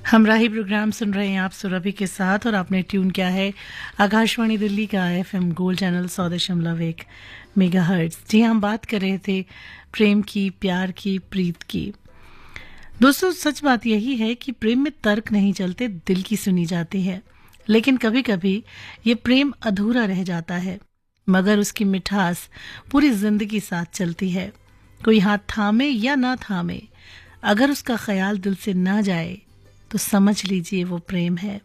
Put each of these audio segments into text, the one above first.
हमराही programme सुन रहे हैं आप सुरभि के साथ और आपने ट्यून किया है आकाशवाणी दिल्ली का एफएम गोल्ड चैनल 100.1 मेगाहर्ट्ज। जी हम बात कर रहे थे प्रेम की, प्यार की, प्रीत की। दोस्तों सच बात यही है कि प्रेम में तर्क नहीं चलते, दिल की सुनी जाती है। लेकिन कभी कभी ये प्रेम अधूरा रह जाता है, मगर उसकी मिठास पूरी जिंदगी साथ चलती है। कोई हाथ थामे या ना थामे, अगर उसका ख्याल दिल से ना जाए तो समझ लीजिए वो प्रेम है।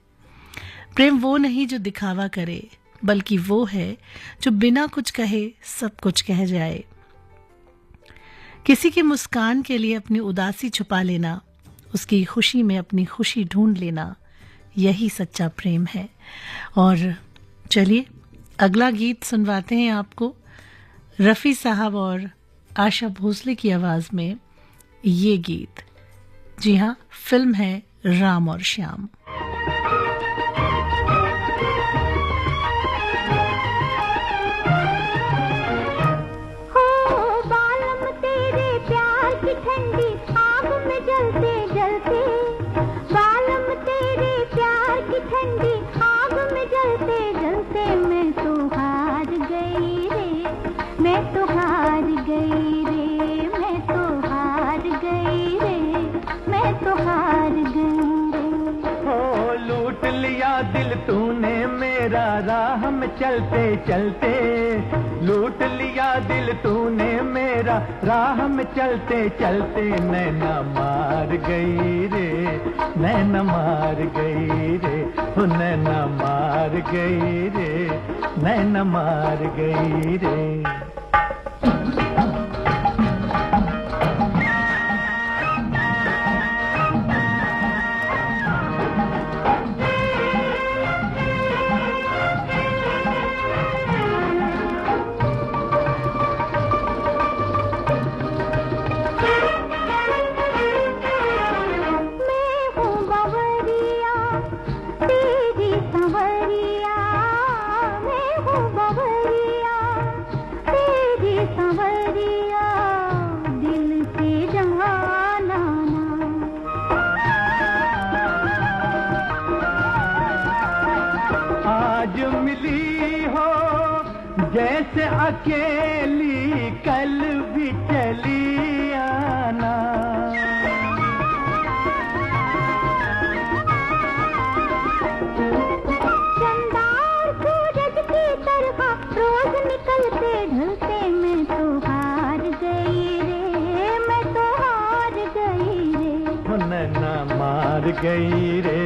प्रेम वो नहीं जो दिखावा करे, बल्कि वो है जो बिना कुछ कहे सब कुछ कह जाए। किसी की मुस्कान के लिए अपनी उदासी छुपा लेना, उसकी खुशी में अपनी खुशी ढूंढ लेना, यही सच्चा प्रेम है। और चलिए अगला गीत सुनवाते हैं आपको, रफ़ी साहब और आशा भोसले की आवाज में ये गीत। जी हाँ, फिल्म है राम और श्याम। दिल तूने मेरा, राह में चलते चलते लूट लिया। दिल तूने मेरा, राह में चलते चलते नैना मार गई रे, नैना मार गई रे, हो नैना मार गई रे, नैना मार गई रे। जैसे अकेली कल भी चली आना, चंदा सूरज की तरह रोज निकलते ढलते, मैं तो हार गई रे, मैं तो हार गई रे, नैना मार गई रे,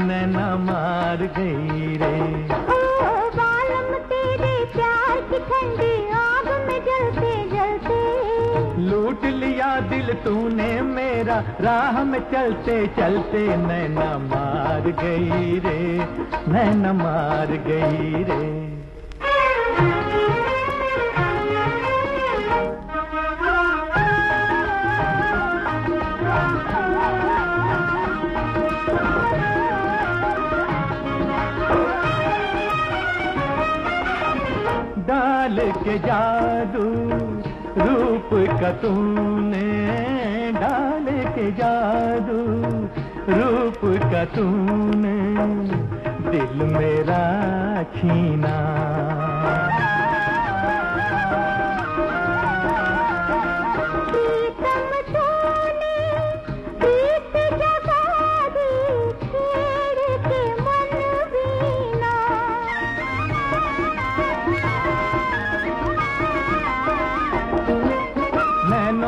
नैना मार गई रे। ठंडी आग में जलते जलते लूट लिया दिल तूने मेरा, राह में चलते चलते नैना मार गई रे, नैना मार गई रे। डाल के जादू रूप का तूने, डाल के जादू रूप का तूने दिल मेरा छीना।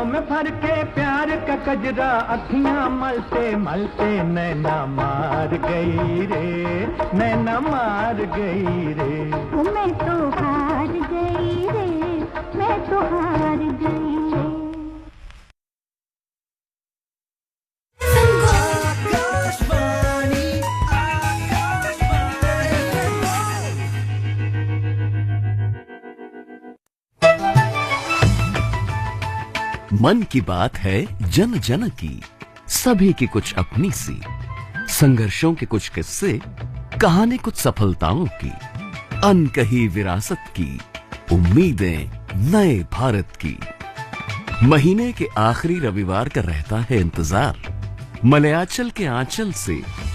में भर के प्यार का कजरा, अखियां मलते मलते नैना मार गई रे, नैना मार गई रे, मैं तो हार गई रे, मैं तो हार गई रे। मन की बात है जन जन की, सभी की कुछ अपनी सी, संघर्षों के कुछ किस्से, कहानी कुछ सफलताओं की, अनकही विरासत की, उम्मीदें नए भारत की। महीने के आखिरी रविवार का रहता है इंतजार, मलयाचल के आंचल से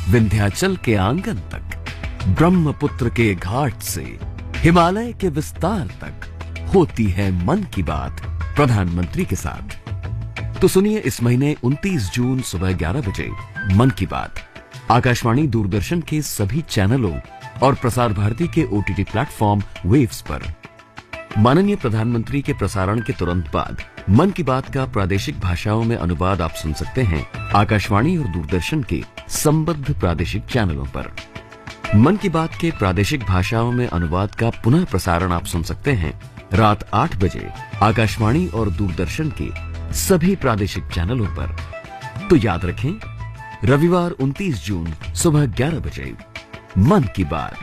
विंध्याचल के आंगन तक, ब्रह्मपुत्र के घाट से हिमालय के विस्तार तक होती है मन की बात प्रधानमंत्री के साथ। तो सुनिए इस महीने 29 जून सुबह 11 बजे मन की बात आकाशवाणी दूरदर्शन के सभी चैनलों और प्रसार भारती के ओटीटी प्लेटफॉर्म वेव्स पर। माननीय प्रधानमंत्री के प्रसारण के तुरंत बाद मन की बात का प्रादेशिक भाषाओं में अनुवाद आप सुन सकते हैं आकाशवाणी और दूरदर्शन के संबद्ध प्रादेशिक चैनलों पर। मन की बात के प्रादेशिक भाषाओं में अनुवाद का पुनः प्रसारण आप सुन सकते हैं रात 8 बजे आकाशवाणी और दूरदर्शन के सभी प्रादेशिक चैनलों पर। तो याद रखें, रविवार 29 जून सुबह 11 बजे मन की बात।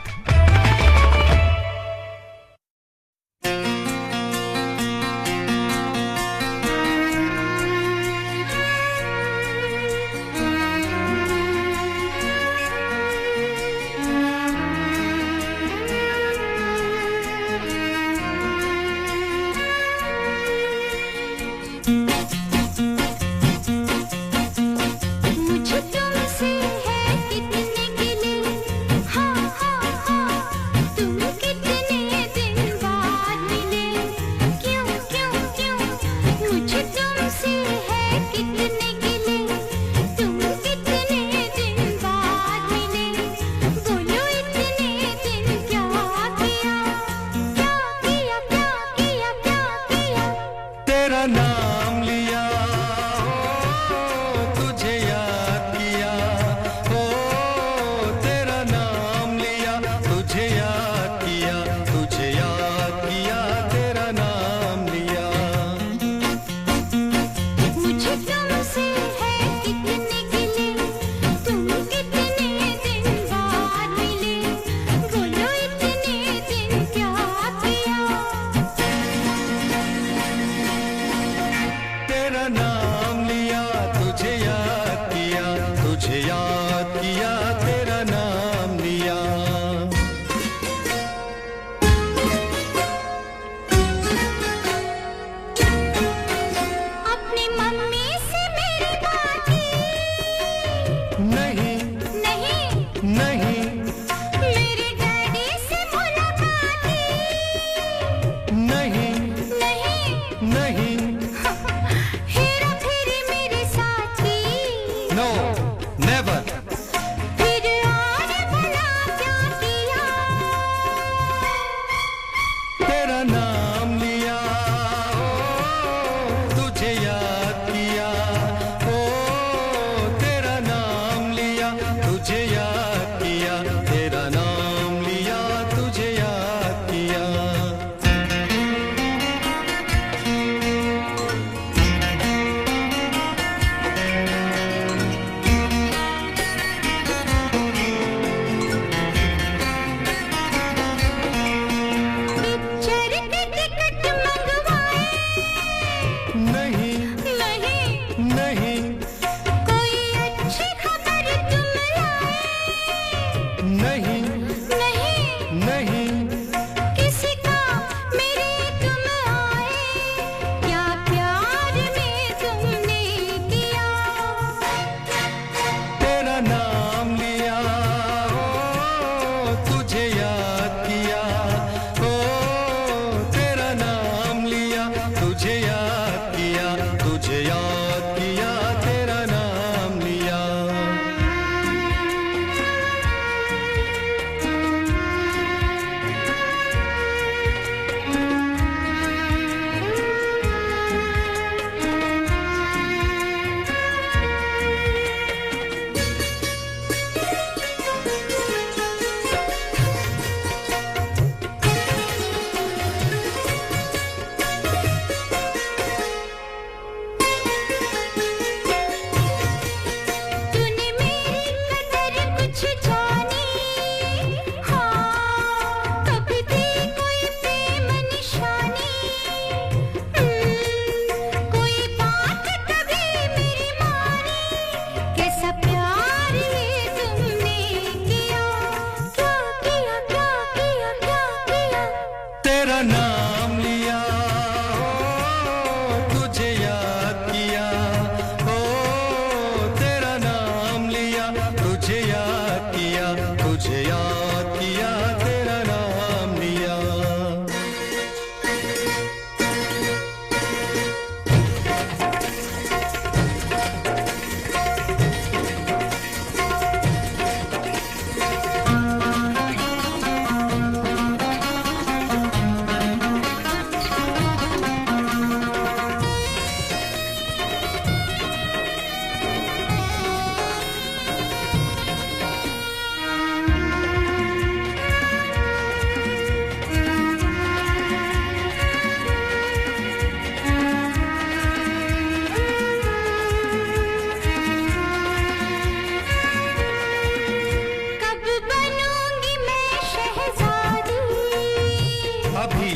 अभी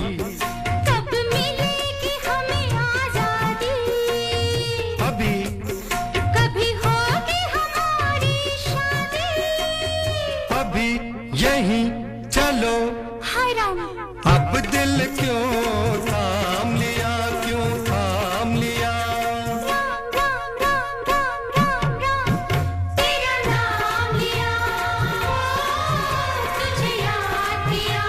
कब मिलेगी हमें आजादी, अभी कभी होगी हमारी शादी, अभी यहीं चलो हाय राम अब दिल क्यों थाम लिया, क्यों थाम लिया। राम राम राम राम राम राम तेरा नाम लिया, तुझे याद किया,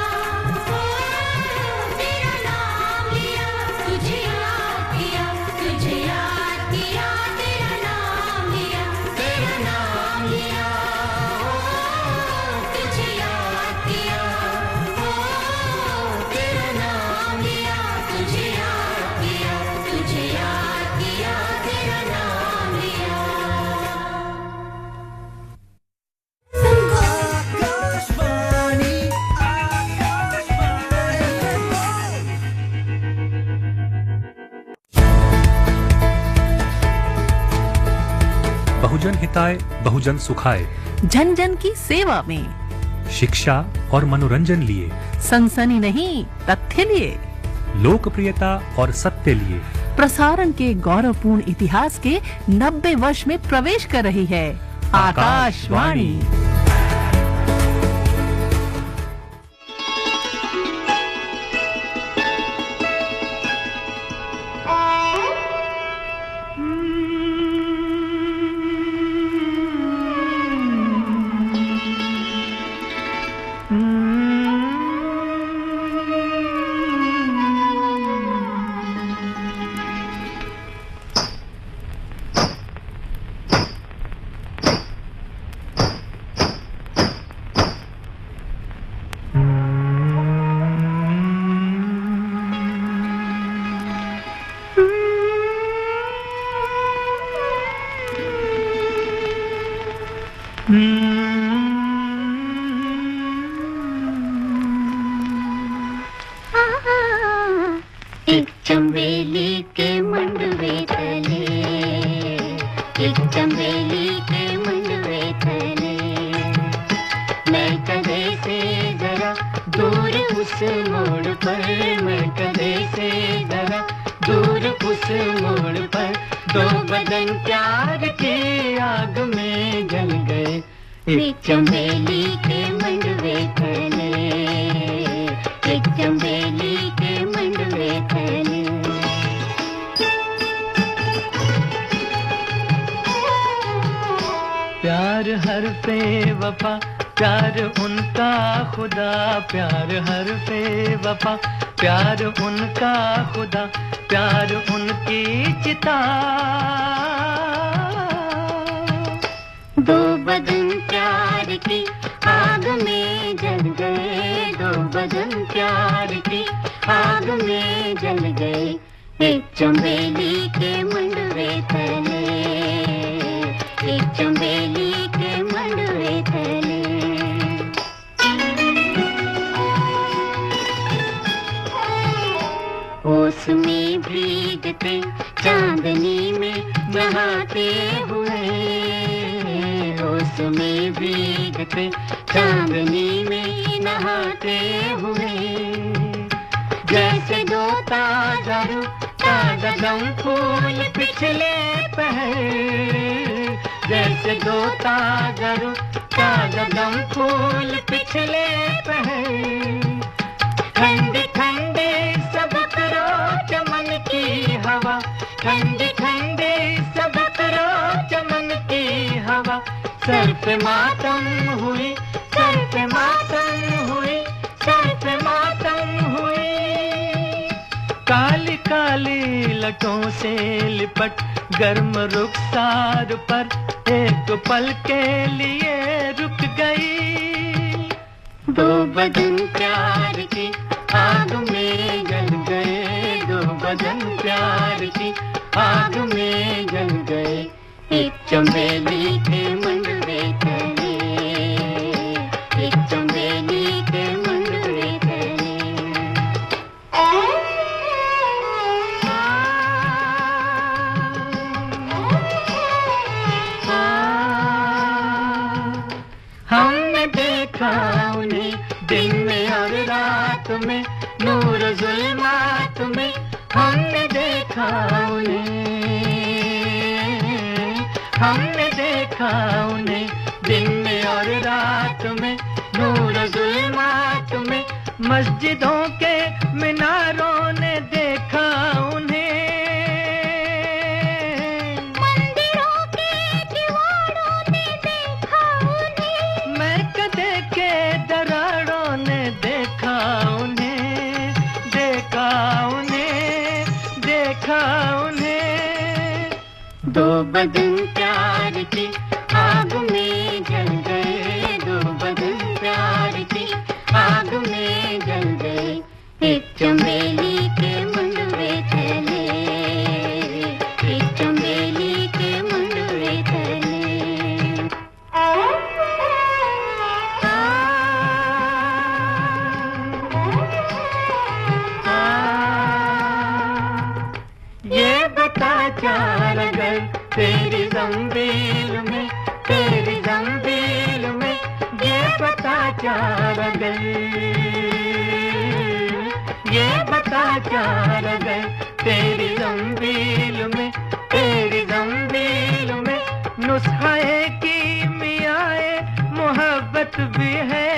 तेरा नाम लिया, तुझे याद किया, तुझे याद किया, तेरा नाम लिया, तेरा नाम लिया, तुझे याद किया, तेरा नाम लिया, तुझे याद किया, तुझे याद किया, तेरा नाम लिया। आकाशवाणी बहुजन हिताय बहुजन सुखाय, जन जन की सेवा में, शिक्षा और मनोरंजन लिए, सनसनी नहीं तथ्य लिए, लोकप्रियता और सत्य लिए, प्रसारण के गौरवपूर्ण इतिहास के 90 वर्ष में प्रवेश कर रही है आकाशवाणी। एक चंबेली के मंडवे तले, एक चंबेली के मंडवे तले, मैं कदे से जरा दूर उस मोड़ पर, मैं कदे से जरा दूर उस मोड़ पर, दो बदन प्यार के आग में जल गए, एक चंबेली के मंडवे तले, एक चंबेली के मंडवे तले। प्यार हर पे वफा, प्यार उनका खुदा, प्यार हर पे वफा, प्यार उनका खुदा, प्यार उनकी चिता। दो बदन प्यार की आग में जल गए, दो बदन प्यार की आग में जल गए, एक चंबेली के मंडवे तले, एक चंबेली के मंडवे तले। ओस में भीगते चांदनी में नहाते हुए, ओस में भीगते चांदनी में नहाते हुए, जैसे दो ताजा दम फूल पिछले पहर, जैसे दो ताजा दम फूल पिछले पहर, ठंडे ठंडे सबक रो चमन की हवा, ठंडे ठंडे सबक रो चमन की हवा, सर पे मातम हुई, सर पे मातम हुई, सर पे मातम हुई। काली काली लटों से लिपट गर्म रुखसार पर एक पल के लिए रुक गई, दो बदन प्यार की आग में जल गए, दो बदन प्यार की आग में जल गए, एक चंबेली के मंडवे तले, एक चंबेली के मंडवे तले। हमने देखा उन्हें दिन में और रात में, नूर नूर जुल्मात में हमने देखा उन्हें, हमने देखा उन्हें दिन में और रात में, नूर जुल्मात में मस्जिदों के मीनारों ने देखा उन्हें, मंदिरों के दीवारों ने देखा उन्हें, महकदे के दरारों ने देखा उन्हें, देखा उन्हें, देखा उन्हें। दो बदन प्यार की आग में जल गए, दो बदन प्यार की आग में जल गए, एक चमेली के मुंडवे तले, एक चमेली के मुंडवे तले। ये बता चार अगर तेरी जंजीर में, तेरी जंजीर में, ये बता चार अगर, ये बता चार अगर तेरी जंजीर में, तेरी जंजीर में नुस्खे की मियाए मोहब्बत भी है,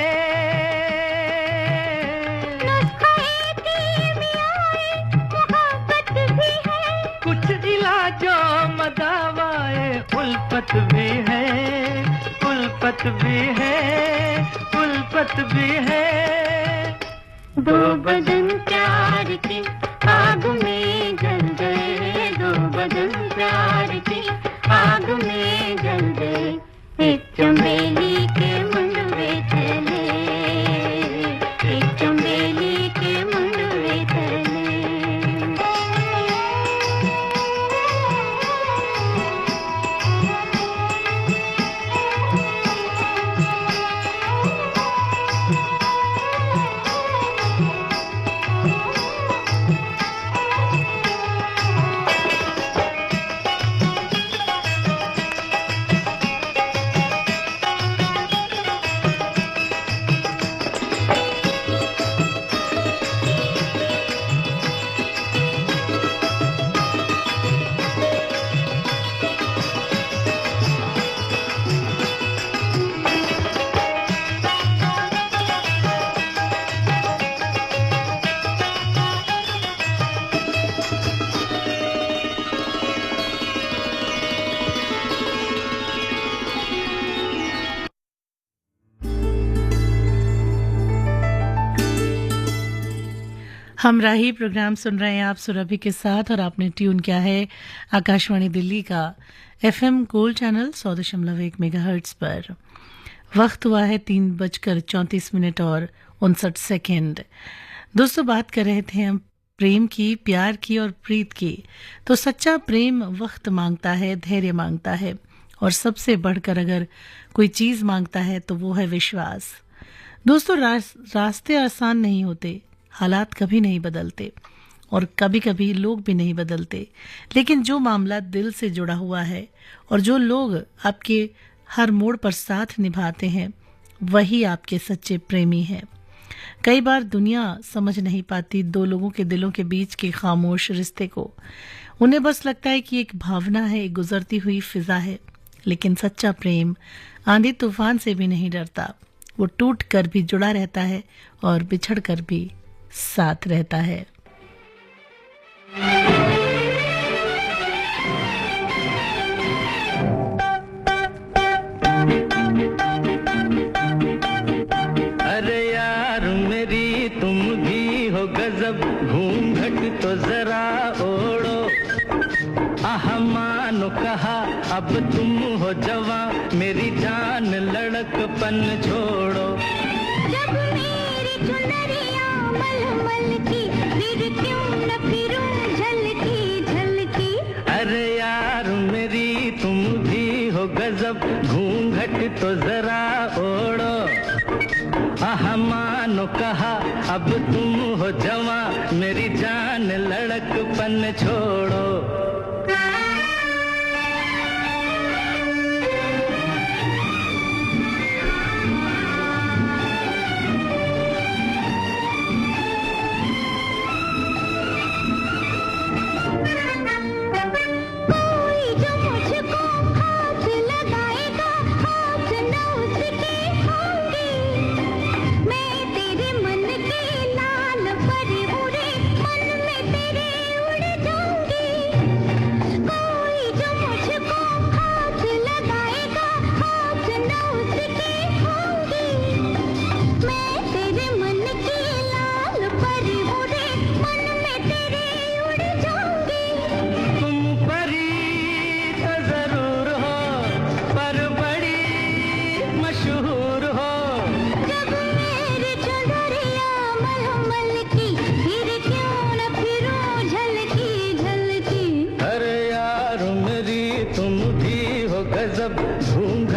नुस्खे की मियाए मोहब्बत भी है, कुछ इलाजो मदावाए उल्फत भी है, उल्फत भी है, उल्फत भी है। दो बदन प्यार की आग में जल गए, दो बदन प्यार की आग में जल गए, एक चमेली के मुंडवे तले, एक चमेली के मुंडवे तले। हमराही प्रोग्राम सुन रहे हैं आप सुरभि के साथ और आपने ट्यून किया है आकाशवाणी दिल्ली का एफएम गोल्ड चैनल 100.1 मेगाहर्ट्ज पर। वक्त हुआ है 3:34 और 59 सेकेंड। दोस्तों, बात कर रहे थे हम प्रेम की, प्यार की और प्रीत की। तो सच्चा प्रेम वक्त मांगता है, धैर्य मांगता है और सबसे बढ़कर अगर कोई चीज मांगता है तो वो है विश्वास। दोस्तों, रास्ते आसान नहीं होते, हालात कभी नहीं बदलते और कभी कभी लोग भी नहीं बदलते, लेकिन जो मामला दिल से जुड़ा हुआ है और जो लोग आपके हर मोड़ पर साथ निभाते हैं वही आपके सच्चे प्रेमी हैं। कई बार दुनिया समझ नहीं पाती दो लोगों के दिलों के बीच के खामोश रिश्ते को। उन्हें बस लगता है कि एक भावना है, एक गुजरती हुई फिजा है, लेकिन सच्चा प्रेम आंधी तूफान से भी नहीं डरता। वो टूट कर भी जुड़ा रहता है और बिछड़ कर भी साथ रहता है। अरे यार मेरी तुम भी हो गजब, घूंघट तो जरा ओढ़ो, आह मानो कहा अब तुम हो जवां, मेरी जान लड़कपन छोड़ो। जब मेरी चुनरिया मलमल की, फिर क्यों न फिरूं झलकी झलकी। अरे यार मेरी तुम भी हो गजब, घूंघट तो जरा ओढ़ो, आह मानो कहा अब तुम हो जवां, मेरी जान लड़कपन छोड़ो।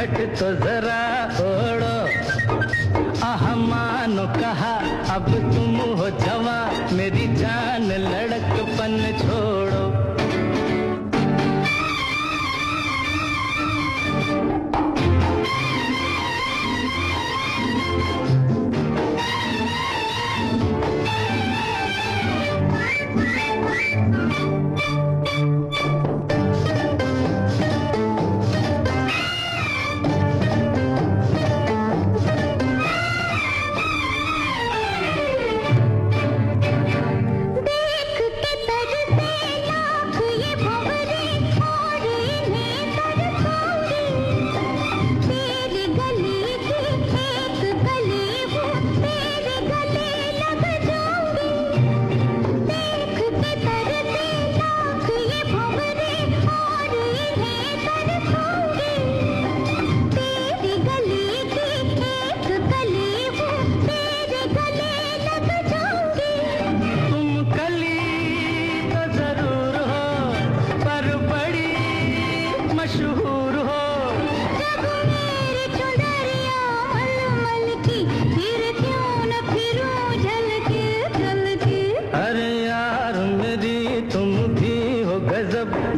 घूंघट तो जरा ओढ़ो, आह मानो कहा अब तुम हो जवां, मेरी जान लड़कपन छोड़ो।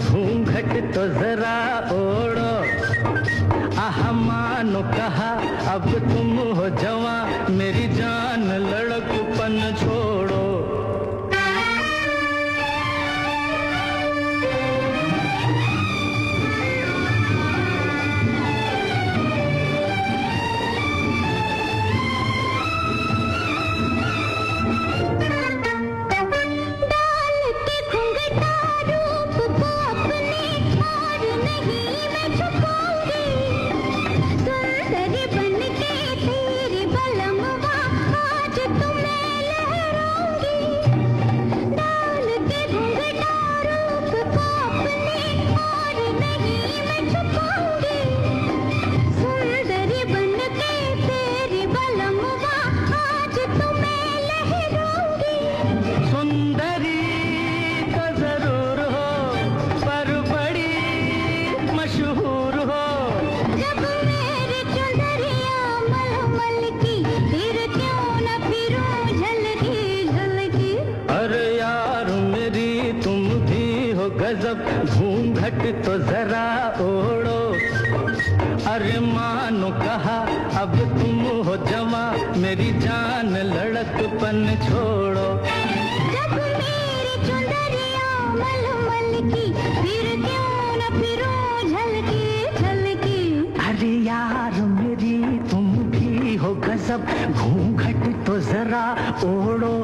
घूंघट तो जरा ओढ़ो, आह मानो कहा अब तुम हो जवां, मेरी जान लड़कपन छोड़ो। घूंघट तो जरा ओढ़ो, अरे मानो कहा अब तुम हो जवां, मेरी जान लड़कपन छोड़ो। जब मेरी चुनरिया मलमल की, फिर क्यों न फिरूं झलकी झलकी। अरे यार मेरी तुम भी हो गजब, घूंघट तो जरा ओढ़ो,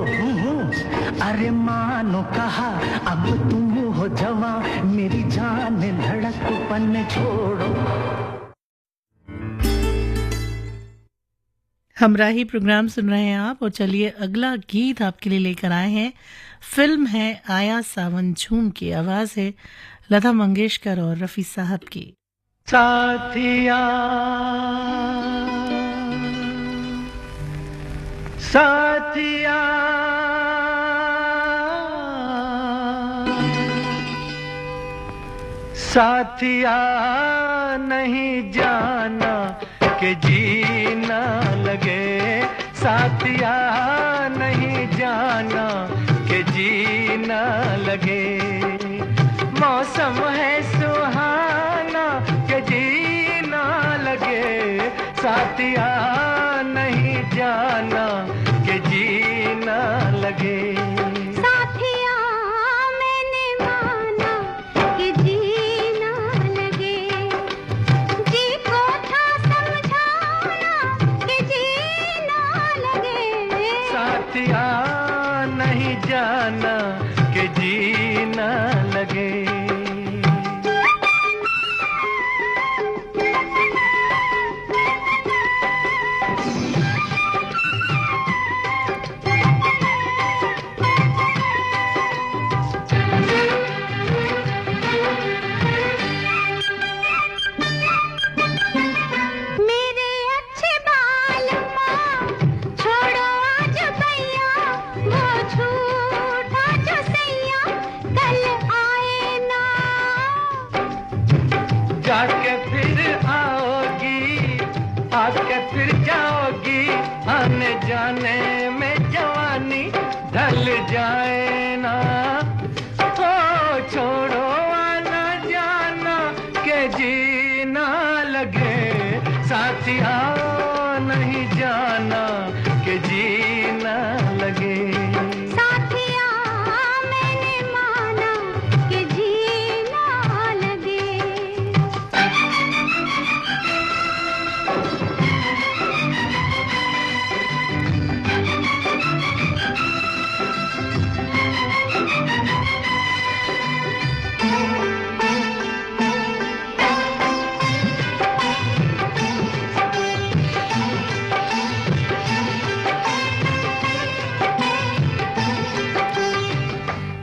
अरे मानो कहा अब तुम हो जवां, मेरी जान लड़कपन छोड़ो। हमराही प्रोग्राम सुन रहे हैं आप, और चलिए अगला गीत आपके लिए लेकर आए हैं। फिल्म है आया सावन झूम की, आवाज है लता मंगेशकर और रफी साहब की। साथिया साथिया साथिया नहीं जाना कि जीना लगे, साथिया नहीं जाना कि जीना लगे। मौसम है सुहाना कि जीना लगे, साथिया नहीं जाना कि जीना लगे। नहीं जाना कि जीना लगे। छूटा जो सैया कल जाने में जवानी ढल जाए ना, ओ छोड़ो आना जाना के जीना लगे, साथिया नहीं जाना के जीना लगे। साथिया मैंने माना कि जीना लगे।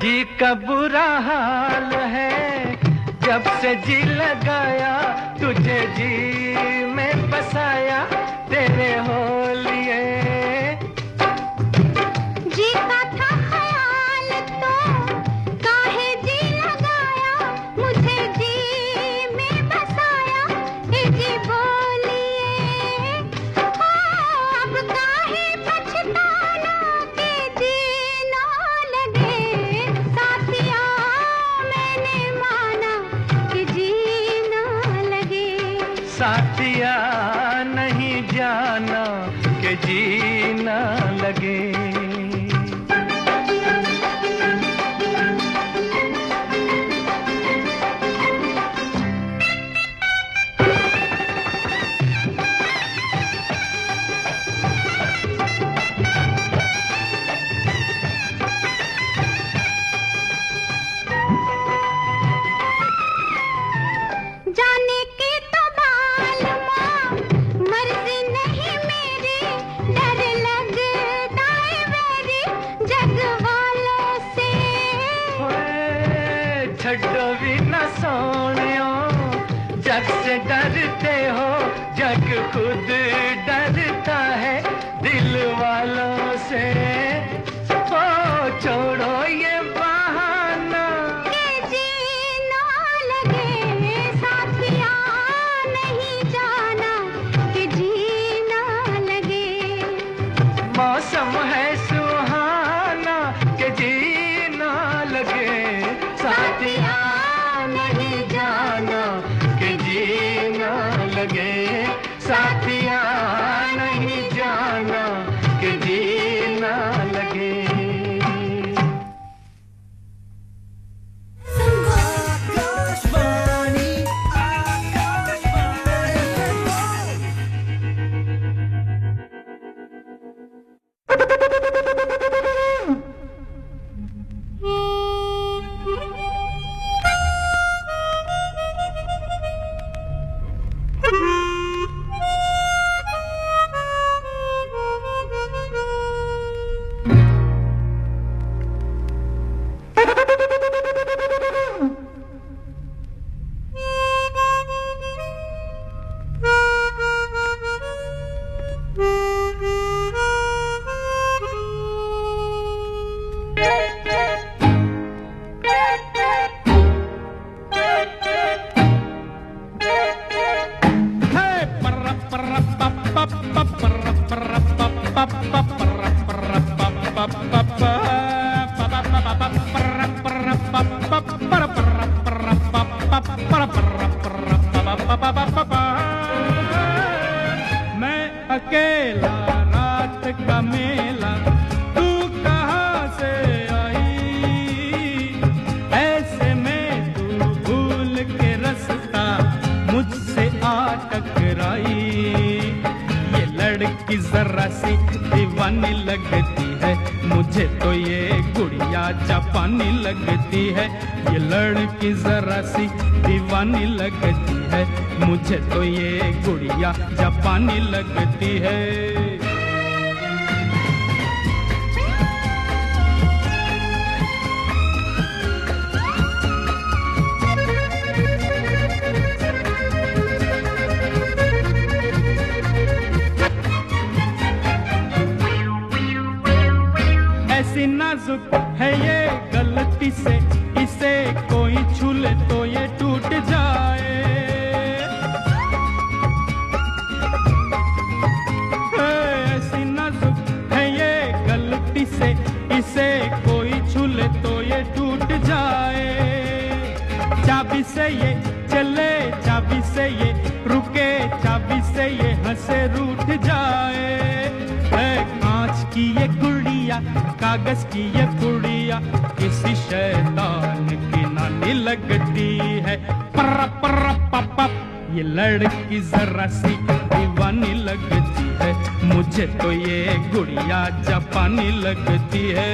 जी का बुरा हाल है जब से जी लगाया, तुझे जी में बसाया तेरे हो लिए। जी का था ख्याल तो काहे जी लगाया, मुझे जी में बसाया ए जी बोलिए। हो अब काहे पछताना के जीना लगे, साथिया मैंने माना कि जीना लगे। साथिया नहीं जाना के जीना लगे। जाने के तो मालूमा मर्जी नहीं मेरी, डर लगता है मेरी जग वालों से। ओए छड्डो भी न सोनियो, जग से डरते हो, जग खुद डरता है दिल वालों से। ओ छोड़ो ये बहाना के जीना लगे, साथिया नहीं जाना कि जीना लगे। मौसम है सुहाना के जीना लगे, साथिया नहीं जाना के जीना लगे, साथिया नहीं जाना के जीना लगे। मैं अकेला रात का मेला, तू कहाँ से आई? ऐसे में तू भूल के रास्ता मुझसे आ टकराई। ये लड़की जरा सी दीवानी लगती है, मुझे तो ये गुड़िया जापानी लगती है। ये लड़की जरा सी दीवानी लगती है, मुझे तो ये गुड़िया जापानी लगती है। ऐसी नाजुक है ये गलती से, इसे कोई छू ले तो ये टूट जाए। ऐसी नाजुक है से ये चले चाबी से ये रुके चाबी से ये हंसे रूठ जाए है कांच की ये गुड़िया कागज की ये गुड़िया किसी शैतान की नानी लगती है पर ये लड़की जरा सी दीवानी लगती है मुझे तो ये गुड़िया जापानी लगती है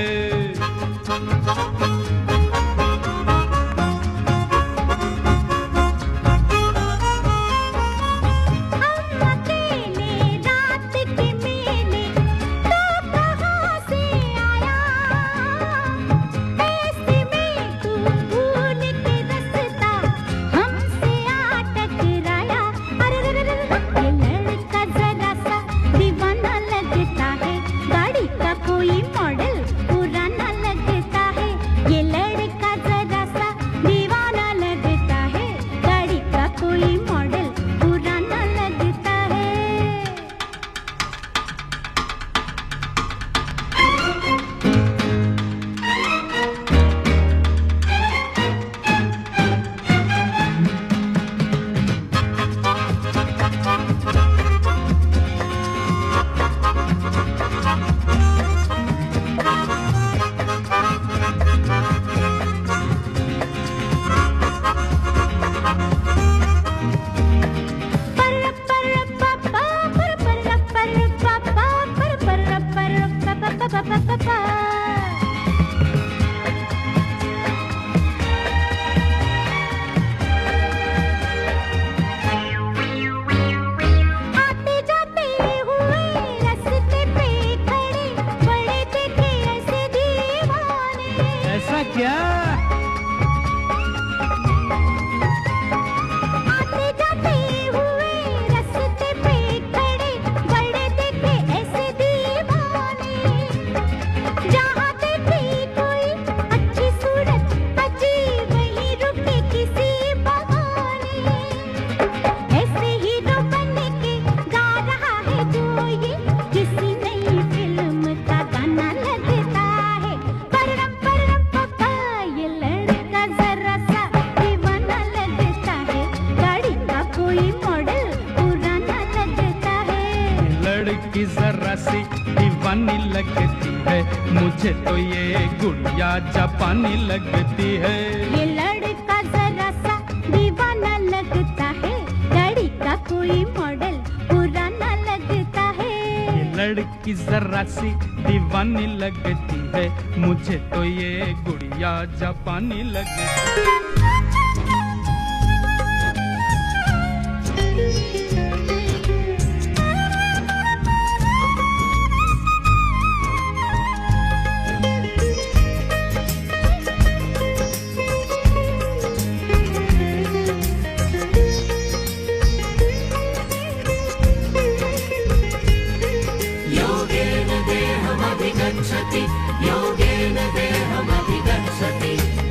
मुझे तो ये गुड़िया जापानी लगती है ये लड़का जरा सा दीवाना लगता है गाड़ी का कोई मॉडल पुराना लगता है ये लड़की जरा सी दीवानी लगती है मुझे तो ये गुड़िया जापानी लगती है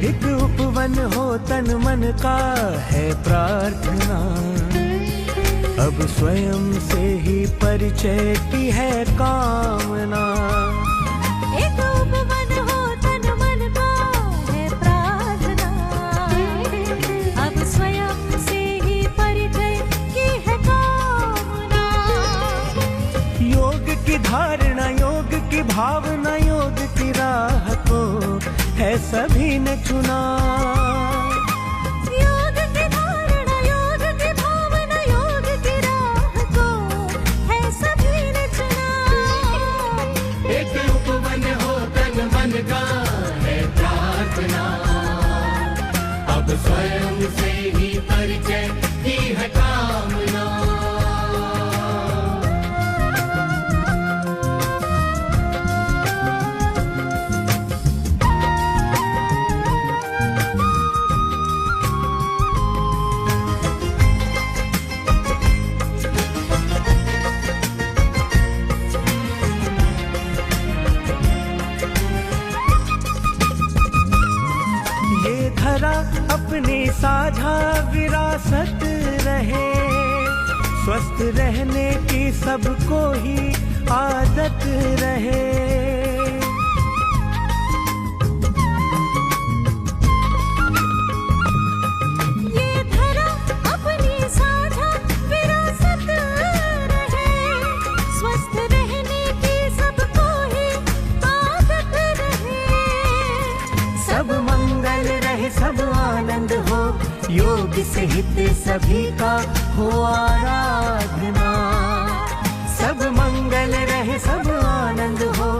एक उपवन हो तन मन का है प्रार्थना अब स्वयं से ही परिचय की है कामना एक उपवन हो तन मन का है प्रार्थना अब स्वयं से ही परिचय की है कामना योग की धारणा योग की भावना योग की राह को है सभी ने चुना योग की धारणा योग की भावना योग की राह को है सभी ने चुना एक उपवन हो तन मन का है प्रार्थना अब स्वयं से ही परिचय की है कामना अपनी साझा विरासत रहे स्वस्थ रहने की सबको ही आदत रहे ये से हित सभी का हो आराधना। सब मंगल रहे सब आनंद हो,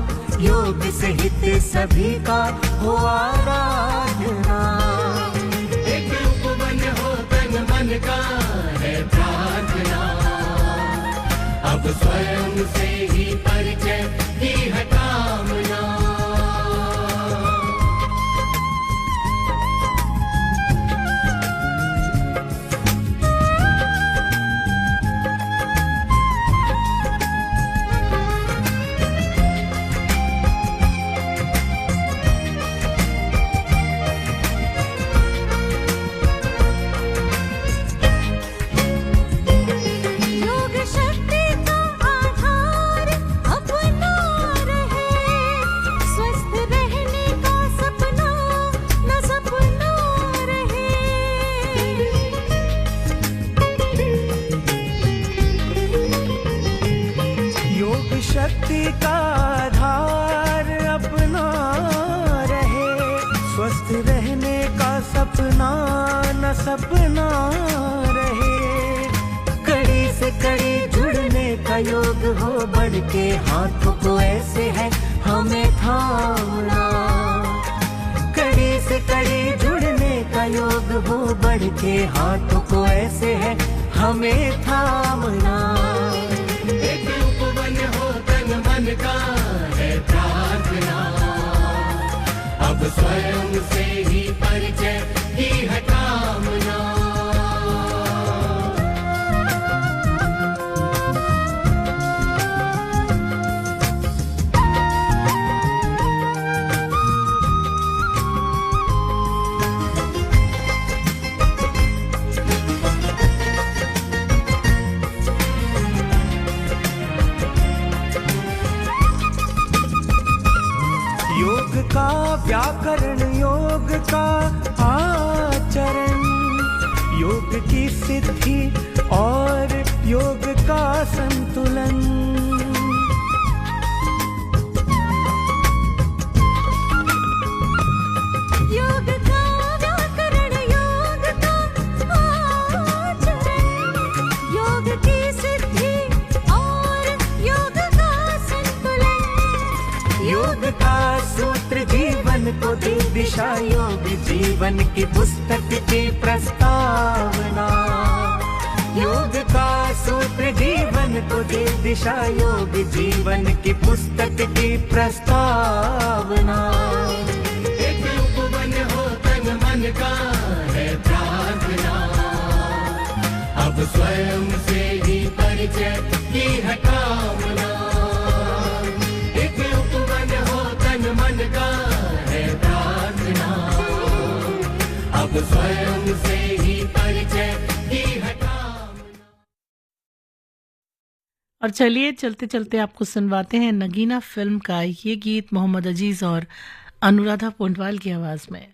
योग से हित सभी का हो आराधना। एक उपवन हो तन मन का है प्रार्थना, अब स्वयं से ही परिचय की है कामना। शक्ति का आधार अपना रहे, स्वस्थ रहने का सपना न सपना रहे। कड़ी से कड़ी जुड़ने का योग हो, बढ़ के हाथों को ऐसे है हमें थामना। कड़ी से कड़ी जुड़ने का योग हो, बढ़ के हाथों को ऐसे है हमें थामना। एक उपवन हो तन मन का है प्रार्थना, अब स्वयं से ही परिचय की है कामना। योग का व्याकरण, योग का आचरण, योग की सिद्धि और योग का संतुलन। योग का व्याकरण, योग का आचरण, योग की सिद्धि और योग का संतुलन। योग का सूत्र जीवन को दी दिशा, योग जीवन की पुस्तक की प्रस्तावना। योग का सूत्र जीवन को दी दिशा, योग जीवन की पुस्तक की प्रस्तावना। एक उपवन हो तन मन का है प्रार्थना, अब स्वयं से ही परिचय की है कामना। एक उपवन हो तन मन का है प्रार्थना, अब स्वयं से ही परिचय की है कामना। और चलिए चलते चलते आपको सुनवाते हैं नगीना फिल्म का ये गीत मोहम्मद अजीज और अनुराधा पोंडवाल की आवाज में।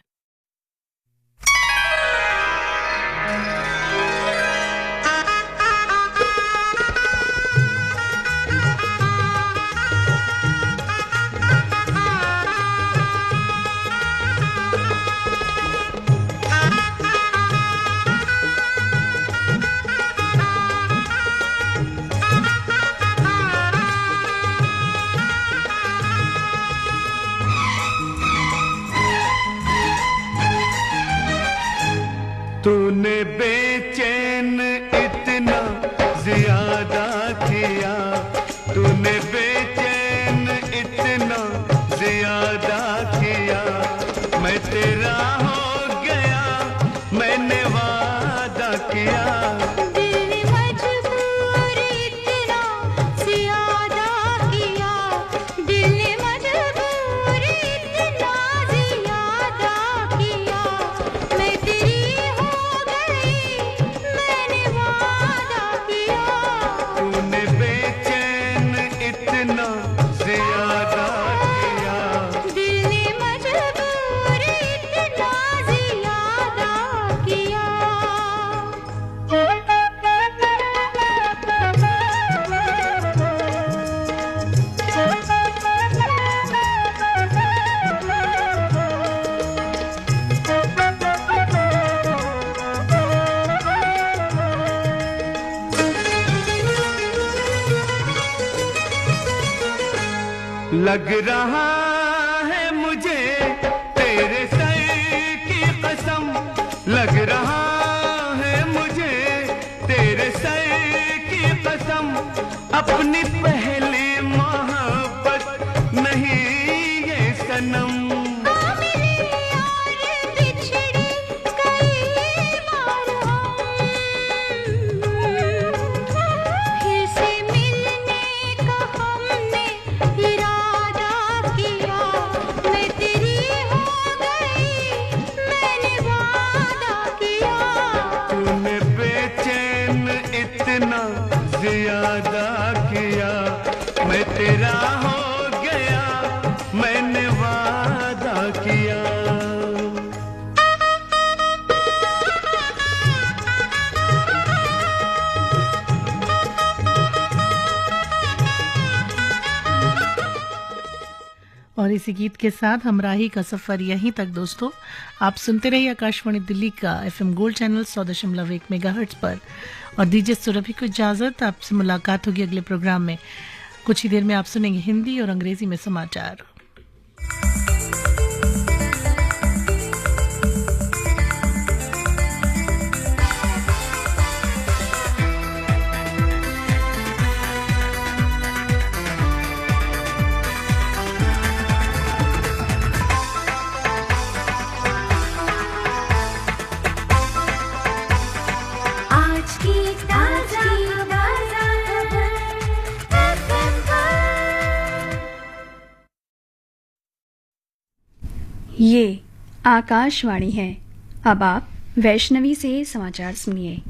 तूने बेचैन इतना ज्यादा किया, तूने बेचैन इतना ज्यादा किया, मैं तेरा हो गया, मैंने वादा किया। दिल ने मजबूर इतना ज्यादा किया, दिल ने मजबूर इतना ज्यादा किया, मैं तेरी हो गई, मैंने वादा किया। तूने बेचैन इतना ज्यादा किया, दिल ने मजबूर इतना लग रहा है मुझे तेरे सर की कसम, लग रहा है मुझे तेरे सर की कसम, अपनी पहली मोहब्बत नहीं ये सनम। ज्यादा किया मैं तेरा हो गया, मैंने वादा किया। और इसी गीत के साथ हमराही का सफर यहीं तक दोस्तों। आप सुनते रहिए आकाशवाणी दिल्ली का FM गोल्ड चैनल 100.1 मेगाहर्ट्ज पर और दीजिए सुरभि को इजाजत। आपसे मुलाकात होगी अगले प्रोग्राम में। कुछ ही देर में आप सुनेंगे हिंदी और अंग्रेजी में समाचार। ये आकाशवाणी है। अब आप वैष्णवी से समाचार सुनिए।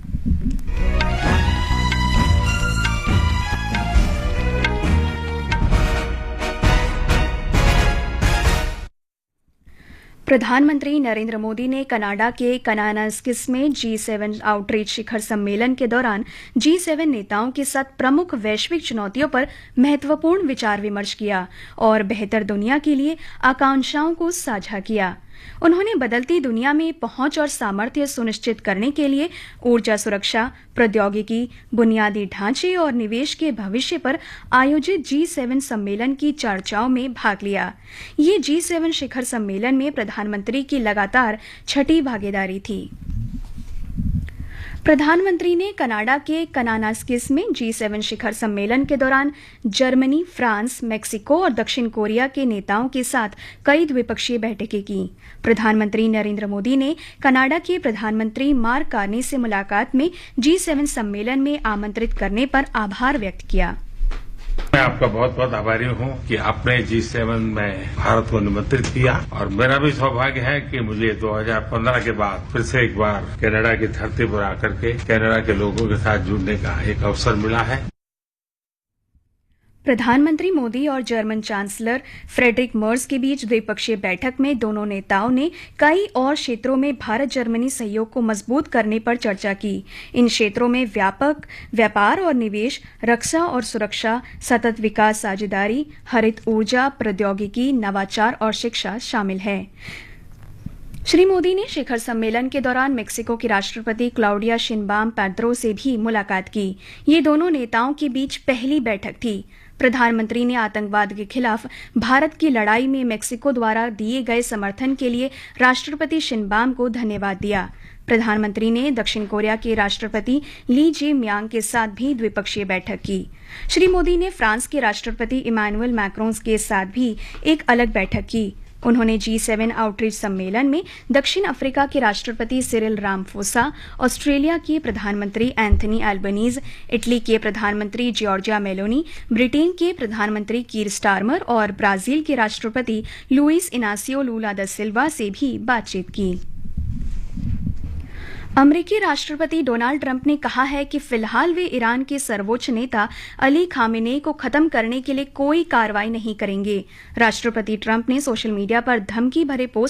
प्रधानमंत्री नरेंद्र मोदी ने कनाडा के कनानास्किस में G7 आउटरीच शिखर सम्मेलन के दौरान G7 नेताओं के साथ प्रमुख वैश्विक चुनौतियों पर महत्वपूर्ण विचार विमर्श किया और बेहतर दुनिया के लिए आकांक्षाओं को साझा किया। उन्होंने बदलती दुनिया में पहुंच और सामर्थ्य सुनिश्चित करने के लिए ऊर्जा सुरक्षा, प्रौद्योगिकी, बुनियादी ढांचे और निवेश के भविष्य पर आयोजित G7 सम्मेलन की चर्चाओं में भाग लिया। ये G7 शिखर सम्मेलन में प्रधानमंत्री की लगातार छठी भागीदारी थी। प्रधानमंत्री ने कनाडा के कनानास्किस में G7 शिखर सम्मेलन के दौरान जर्मनी, फ्रांस, मेक्सिको और दक्षिण कोरिया के नेताओं के साथ कई द्विपक्षीय बैठकें की। प्रधानमंत्री नरेंद्र मोदी ने कनाडा के प्रधानमंत्री मार्क कार्नी से मुलाकात में G7 सम्मेलन में आमंत्रित करने पर आभार व्यक्त किया। मैं आपका बहुत बहुत आभारी हूं कि आपने G7 में भारत को निमंत्रित किया और मेरा भी सौभाग्य है कि मुझे 2015 के बाद फिर से एक बार कनाडा की धरती पर आकर के कनाडा के लोगों के साथ जुड़ने का एक अवसर मिला है। प्रधानमंत्री मोदी और जर्मन चांसलर फ्रेडरिक मर्ज के बीच द्विपक्षीय बैठक में दोनों नेताओं ने कई और क्षेत्रों में भारत जर्मनी सहयोग को मजबूत करने पर चर्चा की। इन क्षेत्रों में व्यापक व्यापार और निवेश, रक्षा और सुरक्षा, सतत विकास साझेदारी, हरित ऊर्जा, प्रौद्योगिकी, नवाचार और शिक्षा शामिल है। श्री मोदी ने शिखर सम्मेलन के दौरान मेक्सिको की राष्ट्रपति क्लाउडिया शिनबाम पेड्रो से भी मुलाकात की। ये दोनों नेताओं के बीच पहली बैठक थी। प्रधानमंत्री ने आतंकवाद के खिलाफ भारत की लड़ाई में मेक्सिको द्वारा दिए गए समर्थन के लिए राष्ट्रपति शिनबाम को धन्यवाद दिया। प्रधानमंत्री ने दक्षिण कोरिया के राष्ट्रपति ली जे म्यांग के साथ भी द्विपक्षीय बैठक की। श्री मोदी ने फ्रांस के राष्ट्रपति इमैनुअल मैक्रों के साथ भी एक अलग बैठक की। उन्होंने G7 आउटरीच सम्मेलन में दक्षिण अफ्रीका के राष्ट्रपति सिरिल रामफोसा, ऑस्ट्रेलिया के प्रधानमंत्री एंथनी एल्बनीज, इटली के प्रधानमंत्री जॉर्जिया मेलोनी, ब्रिटेन के प्रधानमंत्री कीर स्टारमर और ब्राजील के राष्ट्रपति लुइस इनासियो लूला दा सिल्वा से भी बातचीत की। अमेरिकी राष्ट्रपति डोनाल्ड ट्रंप ने कहा है कि फिलहाल वे ईरान के सर्वोच्च नेता अली खामेनेई को खत्म करने के लिए कोई कार्रवाई नहीं करेंगे। राष्ट्रपति ट्रंप ने सोशल मीडिया पर धमकी भरे पोस्ट